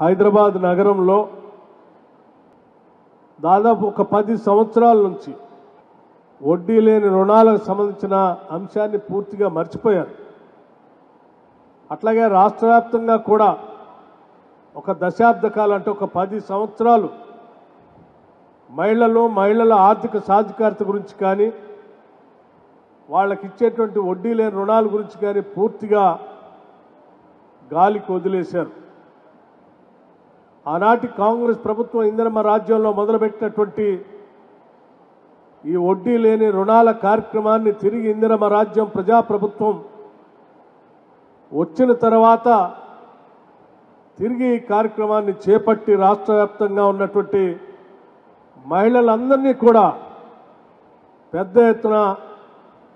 హైదరాబాద్ నగరంలో దాదాపు ఒక 10 సంవత్సరాల నుంచి వడ్డీ లేని రుణాలకు సంబంధించిన అంశాన్ని పూర్తిగా మర్చిపోయారు. అట్లాగే రాష్ట్ర వ్యాప్తంగా కూడా ఒక దశాబ్ద కాలం అంటే ఒక 10 సంవత్సరాలు మహిళల ఆర్థిక సాధికారత గురించి కానీ వాళ్ళకి ఇచ్చేటువంటి వడ్డీ లేని రుణాల గురించి కానీ పూర్తిగా గాలికి వదిలేశారు. ఆనాటి కాంగ్రెస్ ప్రభుత్వం ఇందిరమ్మ రాజ్యంలో మొదలుపెట్టినటువంటి ఈ వడ్డీ లేని రుణాల కార్యక్రమాన్ని తిరిగి ఇందిరమ్మ రాజ్యం ప్రజాప్రభుత్వం వచ్చిన తర్వాత తిరిగి ఈ కార్యక్రమాన్ని చేపట్టి రాష్ట్ర వ్యాప్తంగా ఉన్నటువంటి మహిళలందరినీ కూడా పెద్ద ఎత్తున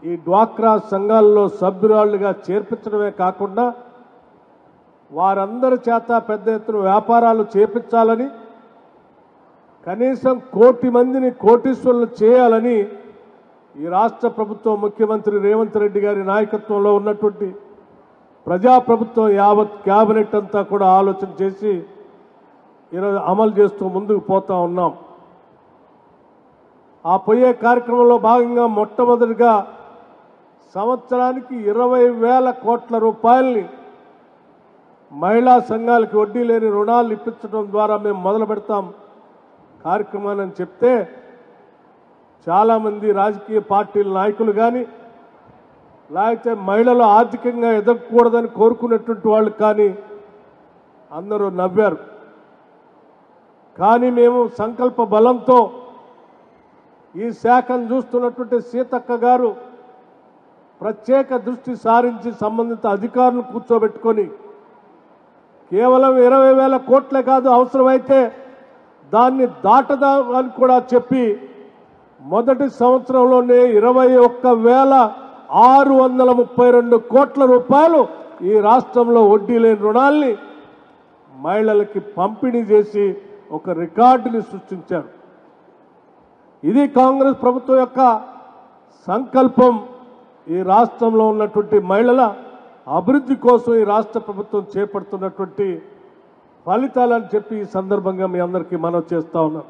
ఈ డ్వాక్రా సంఘాల్లో సభ్యురాళ్లుగా చేర్పించడమే కాకుండా వారందరి చేత పెద్ద ఎత్తున వ్యాపారాలు చేపించాలని, కనీసం 1 కోటి మందిని కోటీశ్వరులు చేయాలని ఈ రాష్ట్ర ప్రభుత్వం ముఖ్యమంత్రి రేవంత్ రెడ్డి గారి నాయకత్వంలో ఉన్నటువంటి ప్రజాప్రభుత్వం యావత్ క్యాబినెట్ అంతా కూడా ఆలోచన చేసి ఈరోజు అమలు చేస్తూ ముందుకు పోతా ఉన్నాం. ఆ పోయే కార్యక్రమంలో భాగంగా మొట్టమొదటిగా సంవత్సరానికి 20,000 కోట్ల రూపాయల్ని మహిళా సంఘాలకు వడ్డీ లేని రుణాలు ఇప్పించడం ద్వారా మేము మొదలు పెడతాం కార్యక్రమాన్ని అని చెప్తే చాలామంది రాజకీయ పార్టీల నాయకులు కానీ లేకపోతే మహిళలు ఆర్థికంగా ఎదగకూడదని కోరుకున్నటువంటి వాళ్ళు కానీ అందరూ నవ్వారు. కానీ మేము సంకల్ప బలంతో ఈ శాఖను చూస్తున్నటువంటి సీతక్క గారు ప్రత్యేక దృష్టి సారించి సంబంధిత అధికారులను కూర్చోబెట్టుకొని కేవలం 20,000 కోట్లే కాదు, అవసరమైతే దాన్ని దాటదామని కూడా చెప్పి మొదటి సంవత్సరంలోనే 21,632 కోట్ల రూపాయలు ఈ రాష్ట్రంలో వడ్డీ లేని రుణాల్ని మహిళలకి పంపిణీ చేసి ఒక రికార్డుని సృష్టించారు. ఇది కాంగ్రెస్ ప్రభుత్వం యొక్క సంకల్పం. ఈ రాష్ట్రంలో ఉన్నటువంటి మహిళల అభివృద్ధి కోసం ఈ రాష్ట్ర ప్రభుత్వం చేపడుతున్నటువంటి ఫలితాలని చెప్పి ఈ సందర్భంగా మీ అందరికీ మనవి చేస్తా ఉన్నాం.